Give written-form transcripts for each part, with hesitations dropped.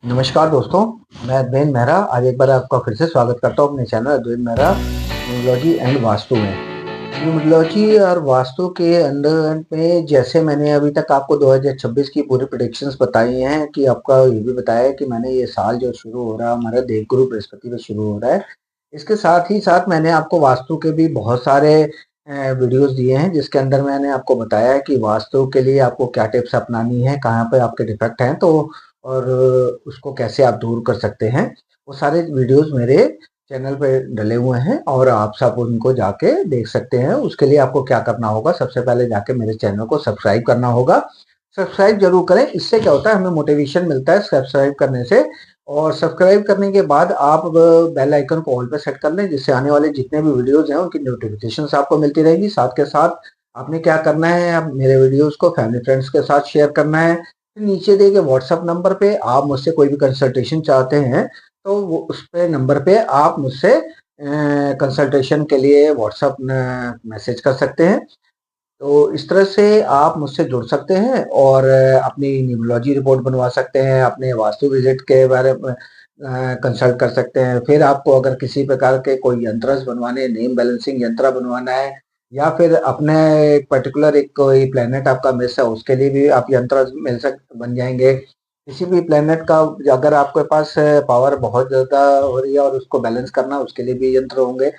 नमस्कार दोस्तों, मैं अद्वैन मेहरा आज एक बार आपका फिर से स्वागत करता हूँ अपने channel Adwain Mehra numerology and vastu में। न्यूमरोलॉजी और वास्तु के अंडर में जैसे मैंने अभी तक आपको 2026 की पूरी प्रेडिक्शंस बताई हैं कि आपका ये भी बताया है कि मैंने ये साल जो शुरू हो रहा है हमारा देवगुरु बृहस्पति में शुरू हो रहा है। इसके साथ ही साथ मैंने आपको वास्तु के भी बहुत सारे वीडियोस दिए हैं जिसके अंदर मैंने आपको बताया है कि वास्तु के लिए आपको क्या टिप्स अपनानी है, कहाँ पे आपके डिफेक्ट हैं तो और उसको कैसे आप दूर कर सकते हैं। वो सारे वीडियोस मेरे चैनल पे डले हुए हैं और आप सब उनको जाके देख सकते हैं। उसके लिए आपको क्या करना होगा, सबसे पहले जाके मेरे चैनल को सब्सक्राइब करना होगा। सब्सक्राइब जरूर करें, इससे क्या होता है हमें मोटिवेशन मिलता है सब्सक्राइब करने से। और सब्सक्राइब करने के बाद आप बेल आइकन को ऑल पे सेट कर लें, जिससे आने वाले जितने भी वीडियोस हैं उनकी नोटिफिकेशंस आपको मिलती रहेगी। साथ के साथ आपने क्या करना है, आप मेरे वीडियोस को फैमिली फ्रेंड्स के साथ शेयर करना है। नीचे दिए गए व्हाट्सएप नंबर पे आप मुझसे कोई भी कंसल्टेशन चाहते हैं तो वो उस पे नंबर पे आप मुझसे कंसल्टेशन के लिए व्हाट्सएप मैसेज कर सकते हैं। तो इस तरह से आप मुझसे जुड़ सकते हैं और अपनी न्यूमरोलॉजी रिपोर्ट बनवा सकते हैं, अपने वास्तु विजिट के बारे में कंसल्ट कर सकते हैं। फिर आपको अगर किसी प्रकार के कोई यंत्र बनवाने, नेम बैलेंसिंग यंत्र बनवाना है या फिर अपने एक पर्टिकुलर एक कोई प्लेनेट आपका मिस है उसके लिए भी आप यंत्र बन जाएंगे। किसी भी प्लेनेट का अगर आपके पास पावर बहुत ज़्यादा हो रही है और उसको बैलेंस करना उसके लिए भी यंत्र होंगे।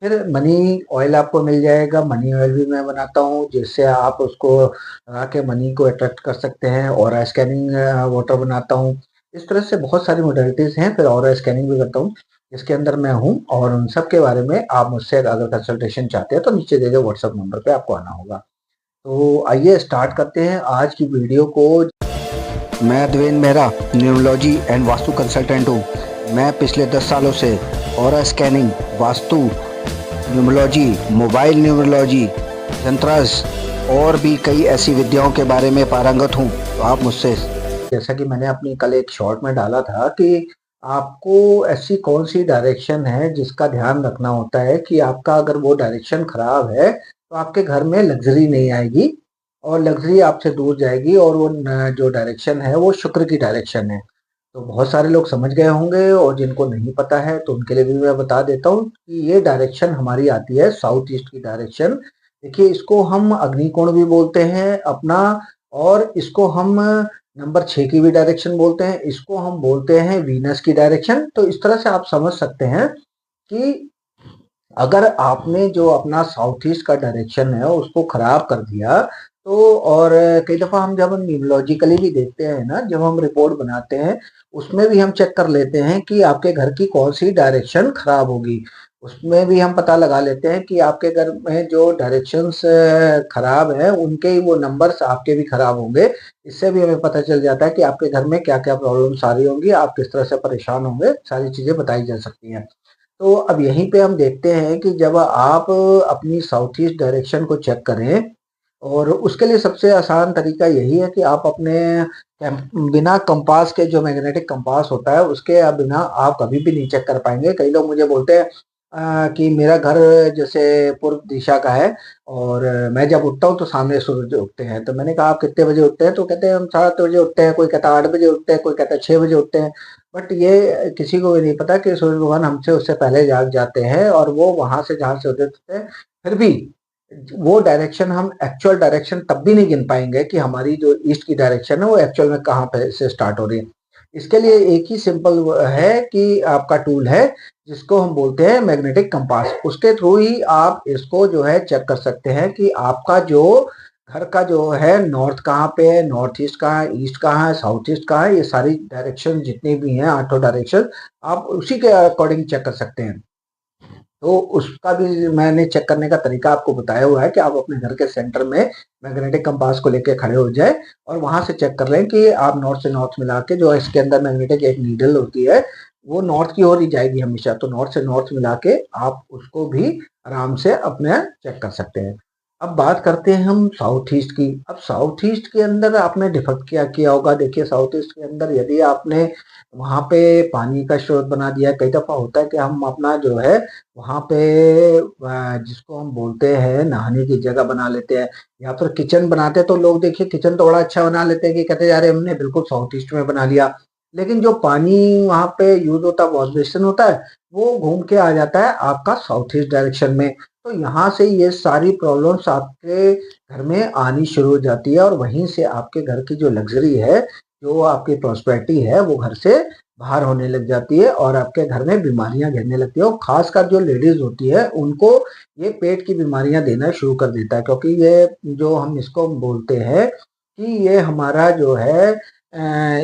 फिर मनी ऑयल आपको मिल जाएगा, मनी ऑयल भी मैं बनाता हूँ जिससे आप उसको लगा के मनी को अट्रैक्ट कर सकते हैं। और स्कैनिंग वाटर बनाता हूँ। इस तरह से बहुत सारी मोडेलिटीज हैं। फिर और स्कैनिंग भी करता हूँ जिसके अंदर मैं हूँ और उन सब के बारे में आप मुझसे अगर कंसल्टेशन चाहते हैं तो नीचे दिए गए व्हाट्सएप नंबर पे आपको आना होगा। तो आइए स्टार्ट करते हैं आज की वीडियो को। मैं Adwain Mehra numerology and vastu consultant हूँ। मैं पिछले 10 सालों से aura scanning, vastu, numerology, mobile numerology, यंत्रास और भी कई ऐसी विद्याओं के बारे में पारंगत हूँ। तो आप मुझसे, जैसा कि मैंने अपनी कल एक शॉर्ट में डाला था कि आपको ऐसी कौन सी डायरेक्शन है जिसका ध्यान रखना होता है कि आपका अगर वो डायरेक्शन खराब है तो आपके घर में लग्जरी नहीं आएगी और लग्जरी आपसे दूर जाएगी। और वो जो डायरेक्शन है वो शुक्र की डायरेक्शन है। तो बहुत सारे लोग समझ गए होंगे और जिनको नहीं पता है तो उनके लिए भी मैं बता देता हूँ कि ये डायरेक्शन हमारी आती है साउथ ईस्ट की डायरेक्शन। देखिए, इसको हम अग्निकोण भी बोलते हैं अपना, और इसको हम नंबर 6 की भी डायरेक्शन बोलते हैं, इसको हम बोलते हैं वीनस की डायरेक्शन। तो इस तरह से आप समझ सकते हैं कि अगर आपने जो अपना साउथ ईस्ट का डायरेक्शन है उसको खराब कर दिया तो, और कई दफा हम जब न्यूमरोलॉजिकली भी देखते हैं ना, जब हम रिपोर्ट बनाते हैं उसमें भी हम चेक कर लेते हैं कि आपके घर की कौन सी डायरेक्शन खराब होगी। उसमें भी हम पता लगा लेते हैं कि आपके घर में जो डायरेक्शंस खराब है उनके ही वो नंबर्स आपके भी खराब होंगे। इससे भी हमें पता चल जाता है कि आपके घर में क्या क्या प्रॉब्लम्स आ रही होंगी, आप किस तरह से परेशान होंगे, सारी चीजें बताई जा सकती हैं। तो अब यहीं पे हम देखते हैं कि जब आप अपनी साउथ ईस्ट डायरेक्शन को चेक करें, और उसके लिए सबसे आसान तरीका यही है कि आप अपने बिना कंपास के, जो मैग्नेटिक कंपास होता है उसके बिना आप कभी भी नहीं चेक कर पाएंगे। कई लोग मुझे बोलते हैं कि मेरा घर जैसे पूर्व दिशा का है और मैं जब उठता हूँ तो सामने सूरज उगते हैं। तो मैंने कहा आप कितने बजे उठते हैं, तो कहते हैं हम 7 बजे उठते हैं, कोई कहता है 8 बजे उठते हैं, कोई कहता है 6 बजे उठते हैं। बट ये किसी को भी नहीं पता कि सूर्य भगवान हमसे उससे पहले जाग जाते हैं और वो वहां से जहां से उदित होते हैं। फिर भी वो डायरेक्शन हम एक्चुअल डायरेक्शन तब भी नहीं गिन पाएंगे कि हमारी जो ईस्ट की डायरेक्शन है वो एक्चुअल में कहाँ पे से स्टार्ट हो रही है। इसके लिए एक ही सिंपल है कि आपका टूल है जिसको हम बोलते हैं मैग्नेटिक कंपास। उसके थ्रू ही आप इसको जो है चेक कर सकते हैं कि आपका जो घर का जो है नॉर्थ कहाँ पे है, नॉर्थ ईस्ट कहाँ है, ईस्ट कहाँ है, साउथ ईस्ट कहाँ है। ये सारी डायरेक्शन जितनी भी हैं, 8 डायरेक्शन, आप उसी के अकॉर्डिंग चेक कर सकते हैं। तो उसका भी मैंने चेक करने का तरीका आपको बताया हुआ है कि आप अपने घर के सेंटर में मैग्नेटिक कंपास को लेके खड़े हो जाए और वहां से चेक कर लें कि आप नॉर्थ से नॉर्थ मिला के, जो इसके अंदर मैग्नेटिक एक नीडल होती है वो नॉर्थ की ओर ही जाएगी हमेशा, तो नॉर्थ से नॉर्थ मिला के आप उसको भी आराम से अपने चेक कर सकते हैं। अब बात करते हैं हम साउथ ईस्ट की। अब साउथ ईस्ट के अंदर आपने डिफेक्ट क्या किया होगा। देखिए, साउथ ईस्ट के अंदर यदि आपने वहां पे पानी का स्रोत बना दिया, कई दफा होता है कि हम अपना जो है वहाँ पे जिसको हम बोलते हैं नहाने की जगह बना लेते हैं या फिर किचन बनाते हैं। तो लोग देखिए किचन तो बड़ा अच्छा बना लेते हैं कि कहते हैं यार हमने बिल्कुल साउथ ईस्ट में बना लिया। लेकिन जो पानी वहाँ पे यूज़ होता है, वॉश बेसिन होता है, वो घूम के आ जाता है आपका साउथ ईस्ट डायरेक्शन में। तो यहाँ से ये सारी प्रॉब्लम्स आपके घर में आनी शुरू हो जाती है और वहीं से आपके घर की जो लग्ज़री है, जो आपकी प्रॉस्पेरिटी है, वो घर से बाहर होने लग जाती है और आपके घर में बीमारियाँ घेरने लगती है और ख़ासकर जो लेडीज़ होती है, उनको ये पेट की बीमारियाँ देना शुरू कर देता है, क्योंकि ये जो हम इसको बोलते हैं कि ये हमारा जो है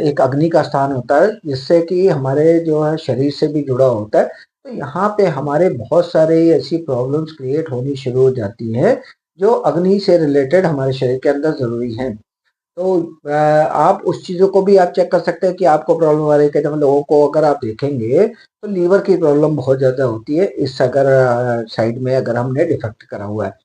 एक अग्नि का स्थान होता है, जिससे कि हमारे जो है शरीर से भी जुड़ा होता है। तो यहाँ पे हमारे बहुत सारे ऐसी प्रॉब्लम्स क्रिएट होनी शुरू हो जाती हैं, जो अग्नि से रिलेटेड हमारे शरीर के अंदर ज़रूरी हैं। तो आप उस चीज़ों को भी आप चेक कर सकते हैं कि आपको प्रॉब्लम आ रही है। कई दफ़ा लोगों को अगर आप देखेंगे, तो लीवर की प्रॉब्लम बहुत ज़्यादा होती है, इस अगर साइड में अगर हमने डिफेक्ट करा हुआ है।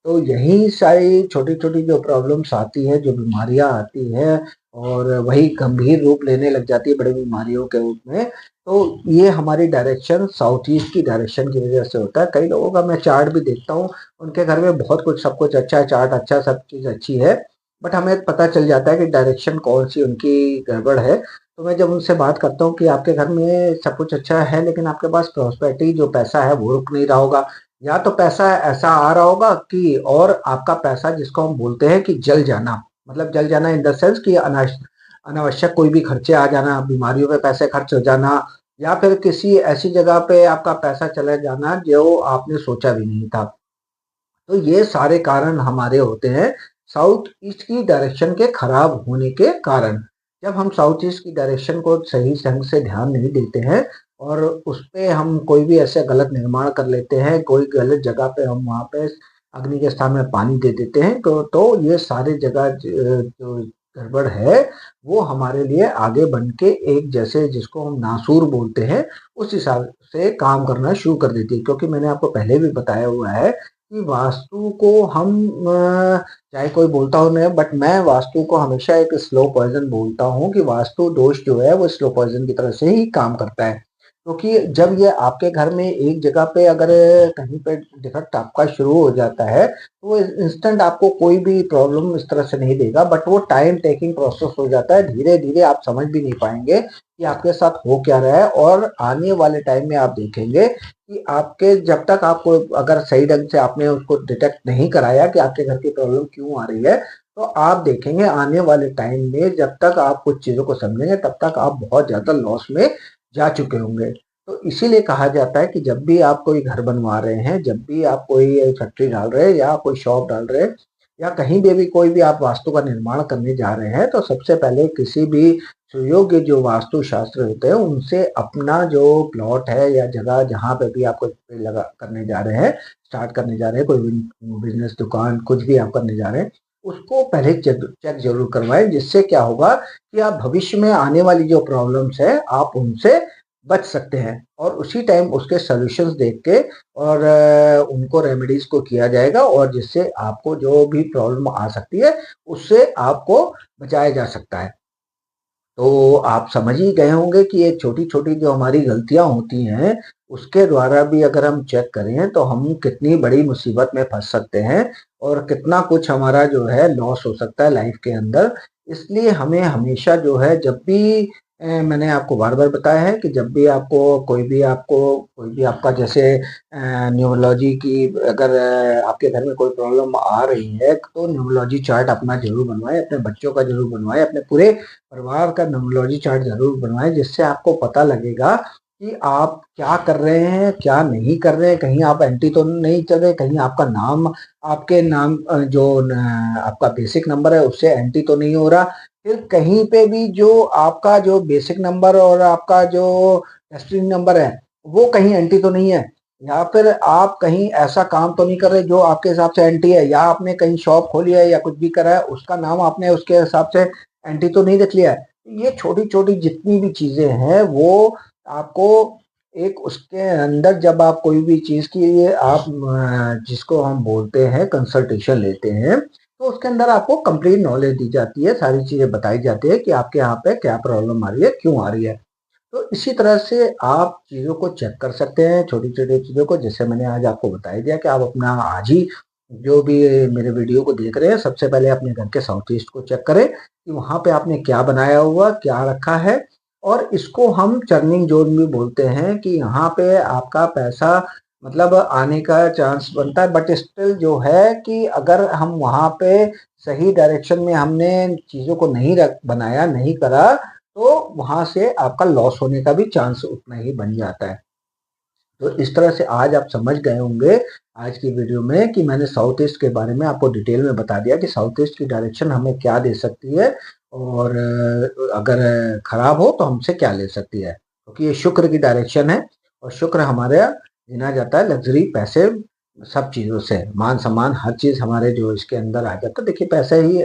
तो यही सारी छोटी-छोटी जो प्रॉब्लम्स आती हैं, जो बीमारियाँ आती हैं और वही गंभीर रूप लेने लग जाती है बड़ी बीमारियों के रूप में, तो ये हमारी डायरेक्शन साउथ ईस्ट की डायरेक्शन की वज़ह से होता है। कई लोगों का मैं चार्ट भी देखता हूँ, उनके घर में बहुत कुछ सब कुछ अच्छा है, चार्ट अच्छा, सब चीज़ अच्छी है, बट हमें पता चल जाता है कि डायरेक्शन कौन-सी उनकी गड़बड़ है। तो मैं जब उनसे बात करता हूँ कि आपके घर में सब कुछ अच्छा है, लेकिन आपके पास प्रॉस्पेरिटी जो पैसा है, वो रुक नहीं रहा होगा, या तो पैसा ऐसा आ रहा होगा कि और आपका पैसा जिसको हम बोलते हैं कि जल जाना, मतलब जल जाना इन द सेंस कि अनावश्यक कोई भी खर्चे आ जाना, बीमारियों पे पैसे खर्च हो जाना, या फिर किसी ऐसी जगह पे आपका पैसा चला जाना जो आपने सोचा भी नहीं था। तो ये सारे कारण हमारे होते हैं साउथ ईस्ट की डायरेक्शन के खराब होने के कारण। जब हम साउथ ईस्ट की डायरेक्शन को सही ढंग से ध्यान नहीं देते हैं और उस पे हम कोई भी ऐसे गलत निर्माण कर लेते हैं, कोई गलत जगह पे हम वहाँ पे अग्नि के स्थान में पानी दे देते हैं, तो ये सारी जगह जो गड़बड़ है, वो हमारे लिए आगे बन के एक जैसे जिसको हम नासूर बोलते हैं, उस हिसाब से काम करना शुरू कर देती है। क्योंकि मैंने आपको पहले भी बताया हुआ है कि वास्तु को हम चाहे कोई बोलता हो नहीं, बट मैं वास्तु को हमेशा एक स्लो पॉइजन बोलता हूँ कि वास्तु दोष जो है वो स्लो पॉइजन की तरह से ही काम करता है। क्योंकि जब ये आपके घर में एक जगह पे अगर कहीं पे डिफेक्ट आपका शुरू हो जाता है, तो वो इंस्टेंट आपको कोई भी प्रॉब्लम इस तरह से नहीं देगा, बट वो टाइम टेकिंग प्रोसेस हो जाता है। धीरे धीरे आप समझ भी नहीं पाएंगे कि आपके साथ हो क्या रहा है, और आने वाले टाइम में आप देखेंगे कि आपके जब तक आपको अगर सही ढंग से आपने उसको डिटेक्ट नहीं कराया कि आपके घर की प्रॉब्लम क्यों आ रही है, तो आप देखेंगे आने वाले टाइम में जब तक आप कुछ चीज़ों को समझेंगे, तब तक आप बहुत ज़्यादा लॉस में जा चुके होंगे। तो इसीलिए कहा जाता है कि जब भी आप कोई घर बनवा रहे हैं, जब भी आप कोई फैक्ट्री डाल रहे हैं या कोई शॉप डाल रहे हैं, या कहीं पे भी कोई भी आप वास्तु का निर्माण करने जा रहे हैं, तो सबसे पहले किसी भी सुयोग्य जो वास्तु शास्त्र होते हैं, उनसे अपना जो प्लॉट है या जगह जहाँ पे भी आप कुछ भी लगा करने जा रहे हैं, स्टार्ट करने जा रहे हैं, कोई बिज़नेस, दुकान, कुछ भी आप करने जा रहे हैं, उसको पहले चेक चेक ज़रूर करवाएँ। जिससे क्या होगा कि आप भविष्य में आने वाली जो प्रॉब्लम्स है, आप उनसे बच सकते हैं और उसी टाइम उसके सॉल्यूशंस देख के और उनको रेमेडीज़ को किया जाएगा, और जिससे आपको जो भी प्रॉब्लम आ सकती है, उससे आपको बचाया जा सकता है। तो आप समझ ही गए होंगे कि ये छोटी-छोटी जो हमारी गलतियाँ होती हैं, उसके द्वारा भी अगर हम चेक करें, तो हम कितनी बड़ी मुसीबत में फँस सकते हैं और कितना कुछ हमारा जो है लॉस हो सकता है लाइफ़ के अंदर। इसलिए हमें हमेशा जो है जब भी मैंने आपको बार-बार बताया है कि जब भी कोई भी आपका जैसे न्यूमरोलॉजी की अगर आपके घर में कोई प्रॉब्लम आ रही है, तो न्यूमरोलॉजी चार्ट अपना ज़रूर बनवाएँ, अपने बच्चों का ज़रूर बनवाएँ, अपने पूरे परिवार का न्यूमरोलॉजी चार्ट ज़रूर बनवाएँ, जिससे आपको पता लगेगा कि आप क्या कर रहे हैं, क्या नहीं कर रहे हैं, कहीं आप एंटी तो नहीं चल रहे, कहीं आपका नाम आपके नाम जो न आपका बेसिक नंबर है उससे एंटी तो नहीं हो रहा। फिर कहीं पे भी जो आपका जो बेसिक नंबर और आपका जो डेस्टिनी नंबर है, वो कहीं एंटी तो नहीं है, या फिर आप कहीं ऐसा काम तो नहीं कर रहे जो आपके हिसाब से एंटी है, या आपने कहीं शॉप खोली है या कुछ भी करा है, उसका नाम आपने उसके हिसाब से एंटी तो नहीं रख लिया है। ये छोटी-छोटी जितनी भी चीज़ें हैं, वो आपको एक उसके अंदर जब आप कोई भी चीज़ की आप जिसको हम बोलते हैं कंसल्टेशन लेते हैं, तो उसके अंदर आपको कंप्लीट नॉलेज दी जाती है, सारी चीज़ें बताई जाती है कि आपके यहाँ पे क्या प्रॉब्लम आ रही है, क्यों आ रही है। तो इसी तरह से आप चीज़ों को चेक कर सकते हैं, छोटी-छोटी चीज़ों को, जैसे मैंने आज आपको बता ही दिया कि आप अपना आज ही जो भी मेरे वीडियो को देख रहे हैं, सबसे पहले अपने घर के साउथ ईस्ट को चेक करें कि वहाँ पे आपने क्या बनाया हुआ, क्या रखा है, और इसको हम चर्निंग जोन भी बोलते हैं कि यहाँ पे आपका पैसा मतलब आने का चांस बनता है, बट स्टिल जो है कि अगर हम वहाँ पे सही डायरेक्शन में हमने चीज़ों को नहीं रख बनाया, नहीं करा, तो वहाँ से आपका लॉस होने का भी चांस उतना ही बन जाता है। तो इस तरह से आज आप समझ गए होंगे आज की वीडियो में कि मैंने साउथ ईस्ट के बारे में आपको डिटेल में बता दिया कि साउथ ईस्ट की डायरेक्शन हमें क्या दे सकती है, और अगर खराब हो तो हमसे क्या ले सकती है, क्योंकि ये शुक्र की डायरेक्शन है और शुक्र हमारे गिना जाता है लग्जरी, पैसे, सब चीज़ों से, मान सम्मान, हर चीज़ हमारे जो इसके अंदर आ जाता है। देखिए पैसा ही,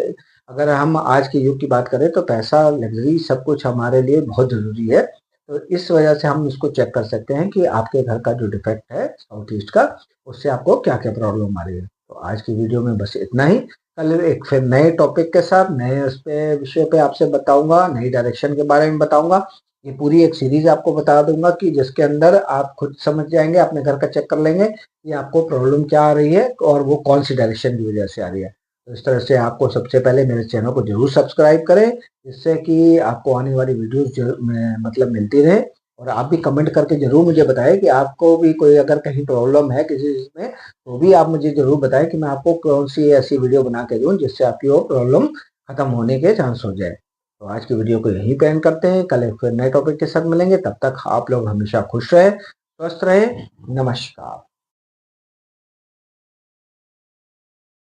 अगर हम आज के युग की बात करें तो पैसा, लग्जरी, सब कुछ हमारे लिए बहुत ज़रूरी है। तो इस वजह से हम इसको चेक कर सकते हैं कि आपके घर का जो डिफेक्ट है साउथ ईस्ट का, उससे आपको क्या क्या प्रॉब्लम आ रही है। तो आज की वीडियो में बस इतना ही। कल एक फिर नए टॉपिक के साथ, नए उस पे विषय पे आपसे बताऊंगा, नई डायरेक्शन के बारे में बताऊंगा। ये पूरी एक सीरीज आपको बता दूंगा कि जिसके अंदर आप खुद समझ जाएंगे, अपने घर का चेक कर लेंगे कि आपको प्रॉब्लम क्या आ रही है और वो कौन सी डायरेक्शन की वजह से आ रही है। तो इस तरह से आपको सबसे पहले मेरे चैनल को जरूर सब्सक्राइब करें, जिससे कि आपको आने वाली वीडियोस मतलब मिलती रहे। और आप भी कमेंट करके जरूर मुझे बताएं कि आपको भी कोई अगर कहीं प्रॉब्लम है किसी चीज़ में, तो भी आप मुझे जरूर बताएं कि मैं आपको कौन सी ऐसी वीडियो बना के दूं जिससे आपकी वो प्रॉब्लम खत्म होने के चांस हो जाए। तो आज की वीडियो को यहीं पे एंड करते हैं, कल एक फिर नए टॉपिक के साथ मिलेंगे। तब तक आप लोग हमेशा खुश रहे, स्वस्थ रहे। नमस्कार।